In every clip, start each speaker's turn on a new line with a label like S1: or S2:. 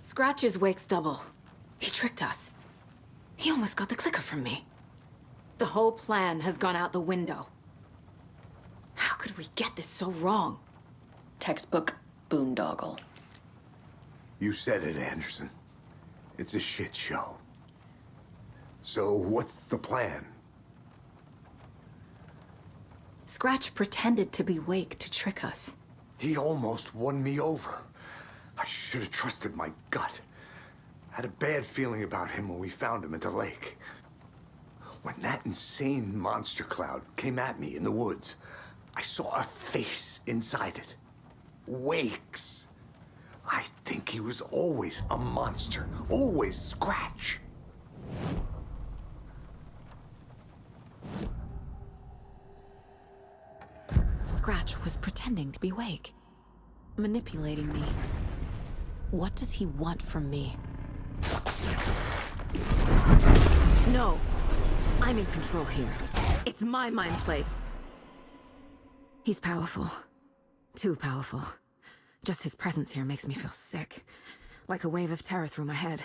S1: Scratch is Wake's double. He tricked us. He almost got the clicker from me. The whole plan has gone out the window. How could we get this so wrong?
S2: Textbook boondoggle.
S3: You said it, Anderson. It's a shit show. So what's the plan?
S1: Scratch pretended to be Wake to trick us.
S3: He almost won me over. I should have trusted my gut. I had a bad feeling about him when we found him at the lake. When that insane monster cloud came at me in the woods, I saw a face inside it. Wake's. I think he was always a monster. Always Scratch.
S1: Scratch was pretending to be Wake. Manipulating me. What does he want from me? No. I'm in control here. It's my mind place. He's powerful. Too powerful. Just his presence here makes me feel sick. Like a wave of terror through my head.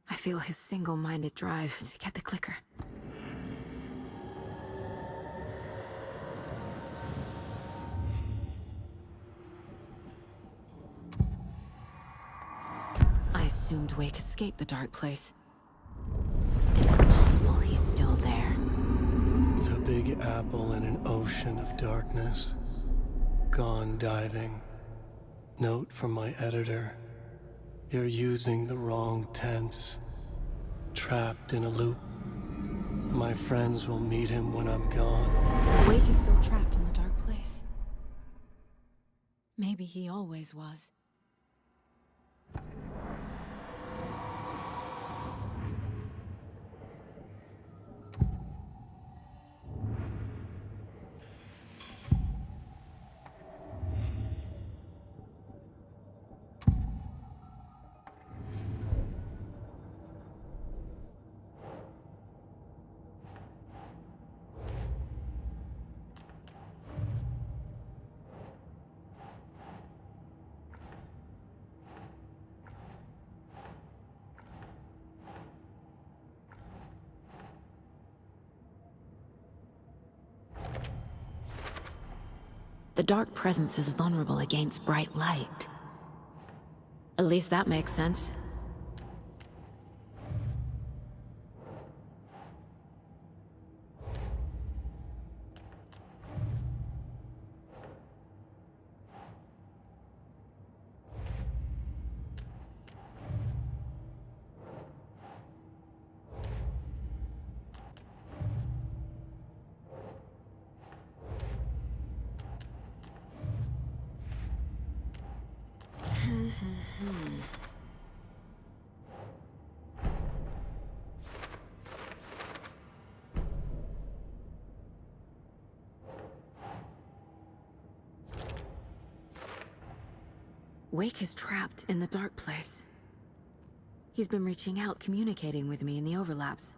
S1: I feel his single-minded drive to get the clicker. I assumed Wake escaped the dark place. Is it possible he's still there?
S4: The Big Apple in an ocean of darkness. Gone diving. Note from my editor. You're using the wrong tense. Trapped in a loop. My friends will meet him when I'm gone.
S1: Wake is still trapped in the dark place. Maybe he always was. The dark presence is vulnerable against bright light. At least that makes sense. Wake is trapped in the dark place. He's been reaching out, communicating with me in the overlaps.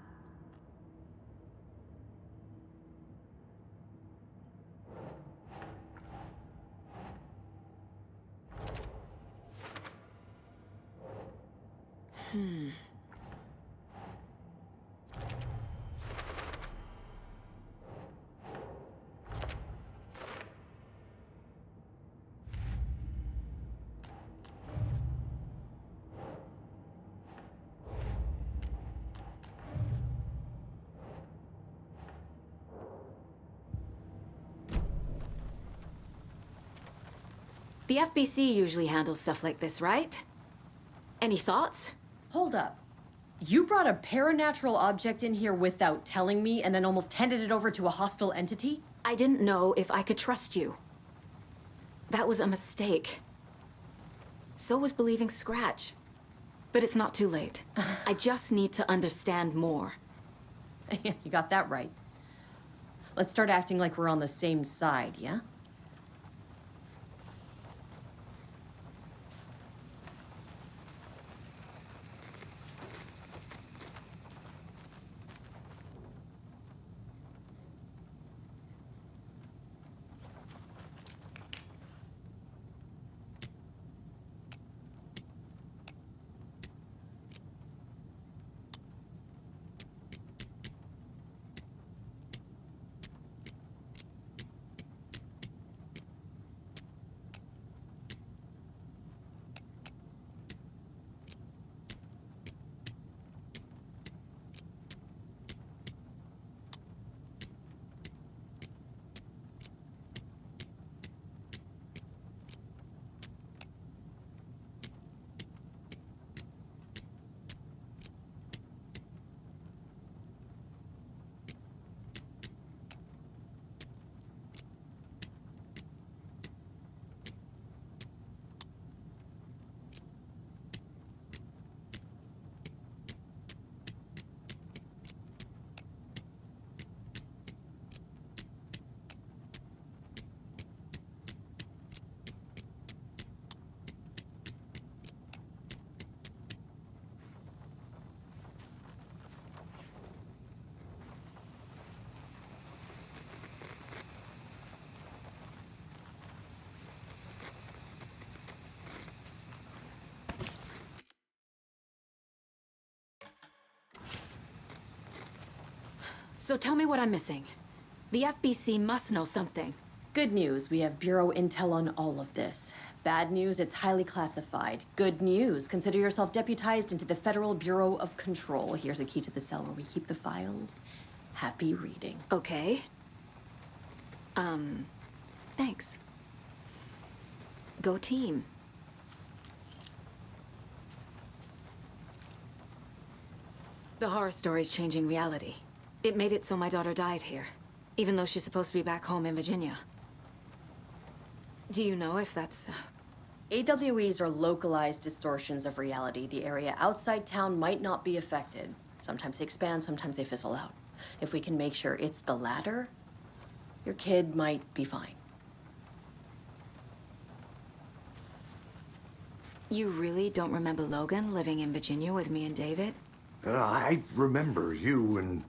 S1: The FBC usually handles stuff like this, right? Any thoughts?
S2: Hold up. You brought a paranatural object in here without telling me and then almost handed it over to a hostile entity?
S1: I didn't know if I could trust you. That was a mistake. So was believing Scratch. But it's not too late. I just need to understand more.
S2: You got that right. Let's start acting like we're on the same side, yeah?
S1: So tell me what I'm missing. The FBC must know something.
S2: Good news, we have Bureau intel on all of this. Bad news, it's highly classified. Good news, consider yourself deputized into the Federal Bureau of Control. Here's a key to the cell where we keep the files. Happy reading.
S1: Okay. Thanks. Go team. The horror story's changing reality. It made it so my daughter died here, even though she's supposed to be back home in Virginia. Do you know if that's...
S2: AWEs are localized distortions of reality. The area outside town might not be affected. Sometimes they expand, sometimes they fizzle out. If we can make sure it's the latter, your kid might be fine.
S1: You really don't remember Logan living in Virginia with me and David?
S3: I remember you and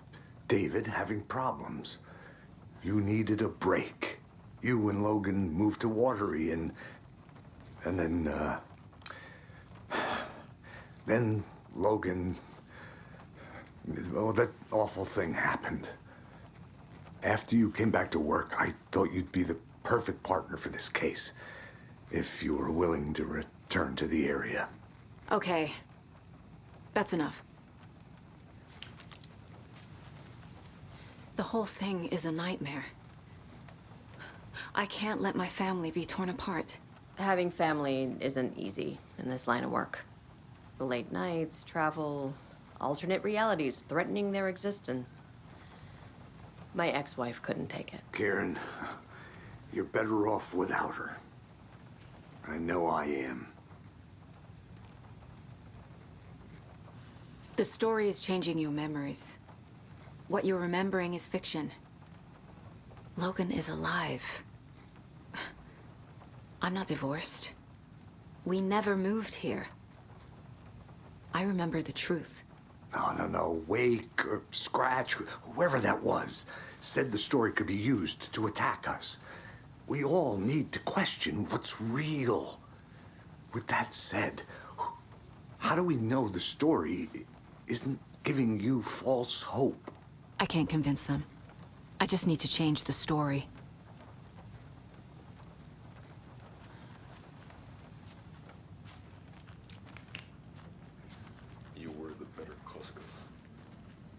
S3: David having problems. You needed a break. You and Logan moved to Watery and then Logan, well, that awful thing happened. After you came back to work, I thought you'd be the perfect partner for this case, if you were willing to return to the area.
S1: Okay. That's enough. The whole thing is a nightmare. I can't let my family be torn apart.
S2: Having family isn't easy in this line of work. The late nights, travel, alternate realities threatening their existence. My ex-wife couldn't take it.
S3: Karen, you're better off without her. I know I am.
S1: The story is changing your memories. What you're remembering is fiction. Logan is alive. I'm not divorced. We never moved here. I remember the truth.
S3: No. Wake or Scratch, whoever that was, said the story could be used to attack us. We all need to question what's real. With that said, how do we know the story isn't giving you false hope?
S1: I can't convince them. I just need to change the story.
S5: You were the better Koska.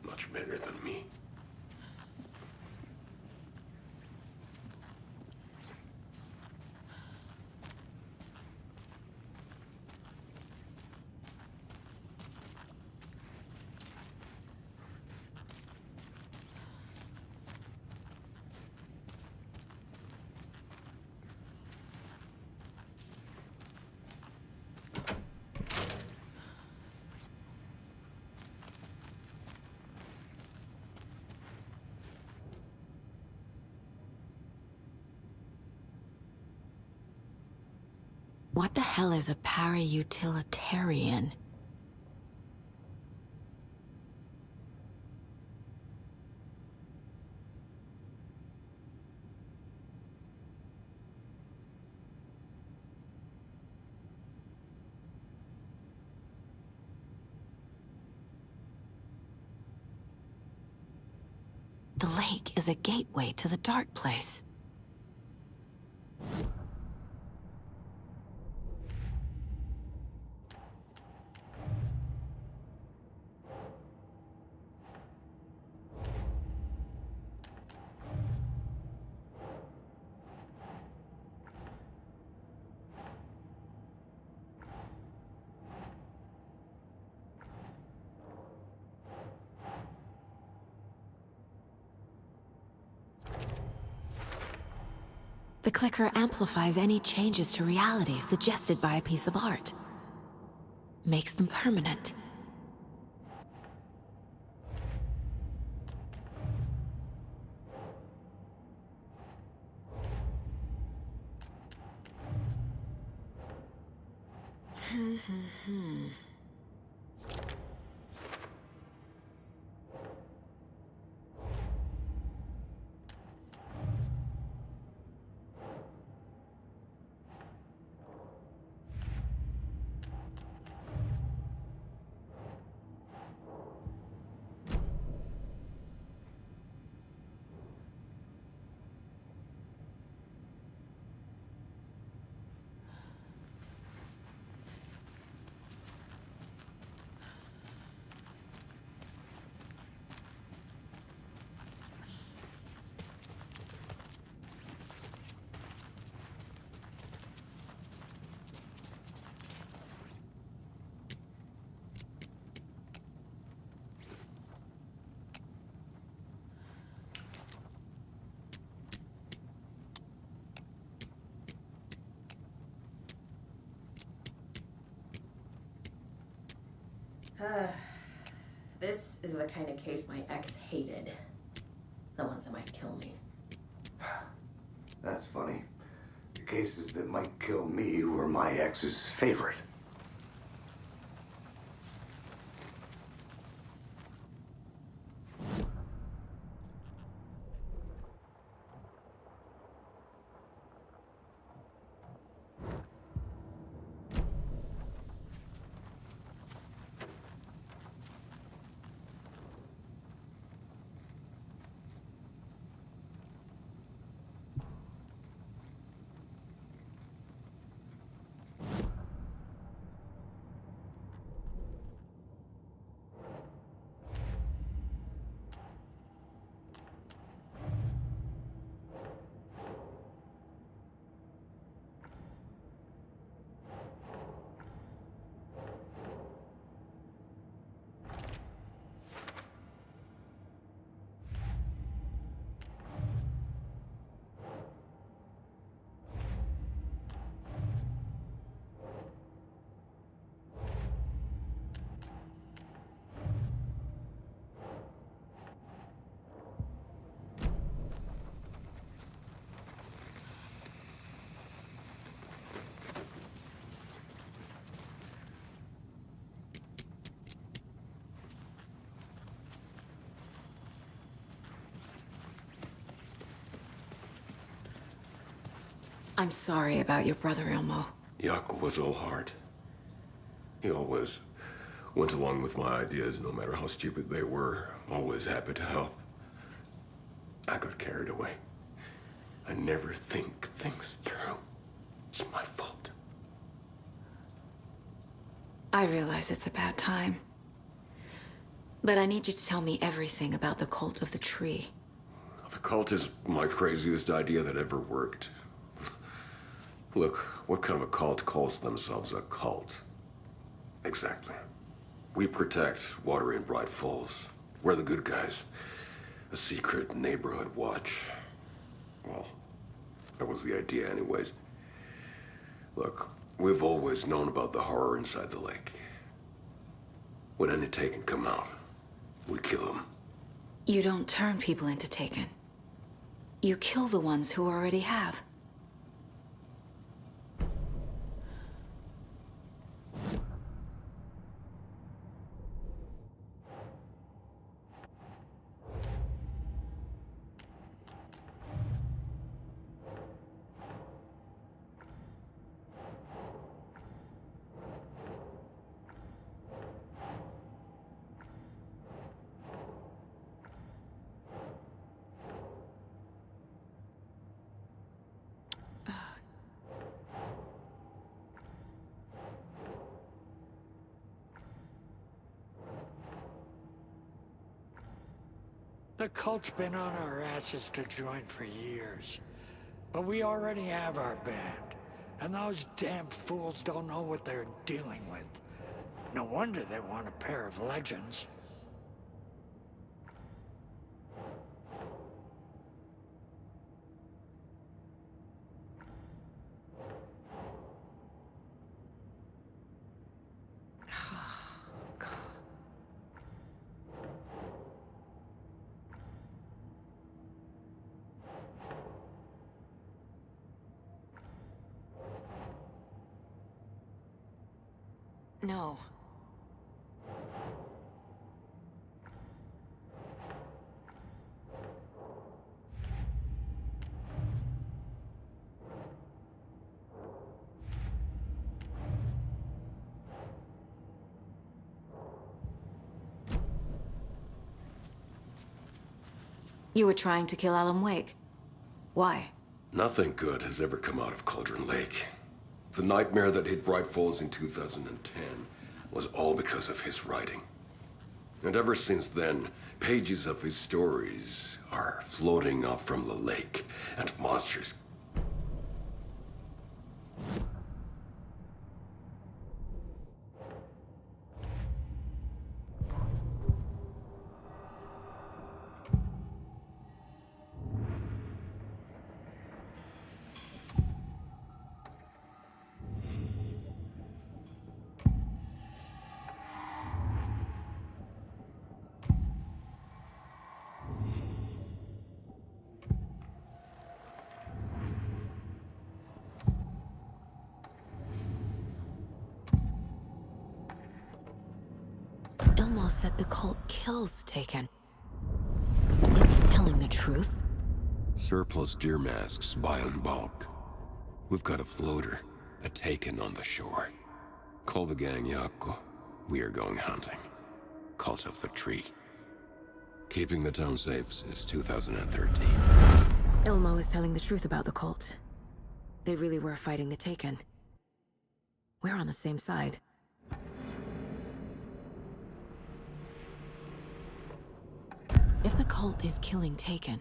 S5: Much better than me.
S1: What the hell is a para-utilitarian? The lake is a gateway to the dark place. The clicker amplifies any changes to reality suggested by a piece of art. Makes them permanent.
S2: This is the kind of case my ex hated. The ones that might kill me.
S3: That's funny. The cases that might kill me were my ex's favorite.
S1: I'm sorry about your brother, Ilmo.
S5: Jakob was all heart. He always went along with my ideas, no matter how stupid they were. Always happy to help. I got carried away. I never think things through. It's my fault.
S1: I realize it's a bad time. But I need you to tell me everything about the cult of the tree.
S5: The cult is my craziest idea that ever worked. Look, what kind of a cult calls themselves a cult? Exactly. We protect water in Bright Falls. We're the good guys. A secret neighborhood watch. Well, that was the idea anyways. Look, we've always known about the horror inside the lake. When any Taken come out, we kill them.
S1: You don't turn people into Taken. You kill the ones who already have.
S6: The cult's been on our asses to join for years. But we already have our band. And those damn fools don't know what they're dealing with. No wonder they want a pair of legends.
S1: No. You were trying to kill Alan Wake. Why?
S5: Nothing good has ever come out of Cauldron Lake. The nightmare that hit Bright Falls in 2010 was all because of his writing. And ever since then, pages of his stories are floating up from the lake, and monsters.
S1: Ilmo said the cult kills Taken. Is he telling the truth?
S5: Surplus deer masks buy in bulk. We've got a floater, a Taken on the shore. Call the gang Yako. We are going hunting. Cult of the Tree. Keeping the town safe since 2013.
S1: Ilmo is telling the truth about the cult. They really were fighting the Taken. We're on the same side. If the cult is killing Taken,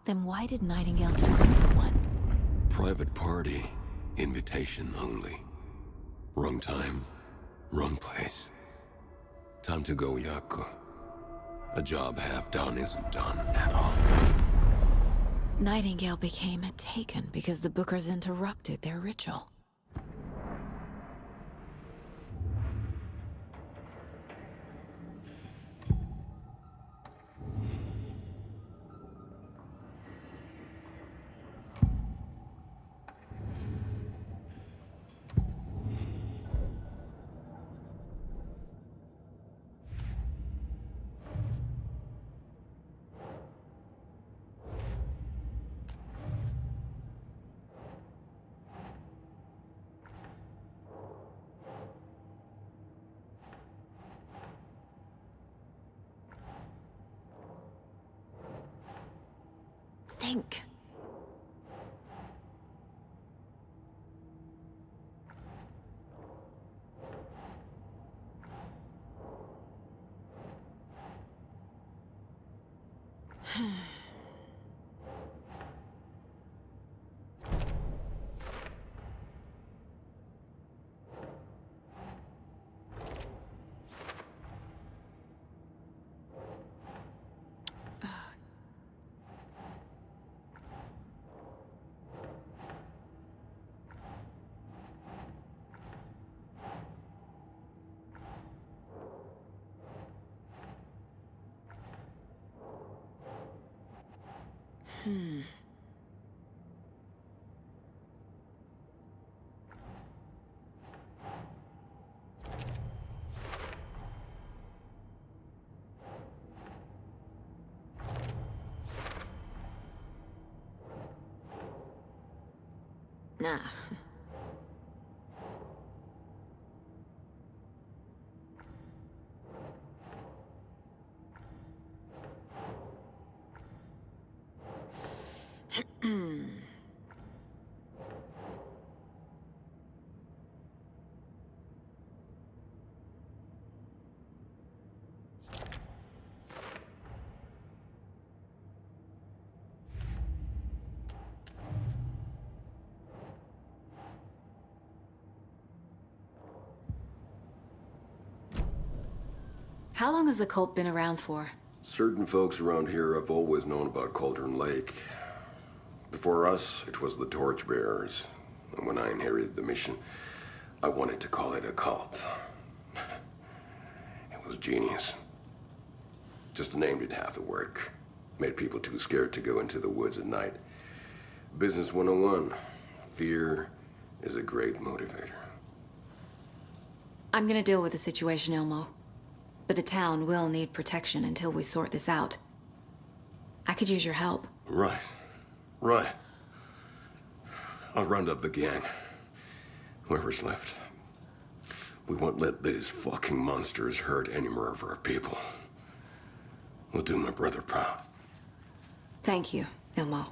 S1: then why did Nightingale turn into one?
S5: Private party. Invitation only. Wrong time, wrong place. Time to go, Yako. A job half done isn't done at all.
S1: Nightingale became a Taken because the Bookers interrupted their ritual. Think. Nah. How long has the cult been around for?
S5: Certain folks around here have always known about Cauldron Lake. Before us, it was the Torchbearers. And when I inherited the mission, I wanted to call it a cult. It was genius. Just a name did half the work. Made people too scared to go into the woods at night. Business 101. Fear is a great motivator.
S1: I'm gonna deal with the situation, Ilmo. But the town will need protection until we sort this out. I could use your help.
S5: Right. Right. I'll round up the gang. Whoever's left. We won't let these fucking monsters hurt any more of our people. We'll do my brother proud.
S1: Thank you, Ilmo.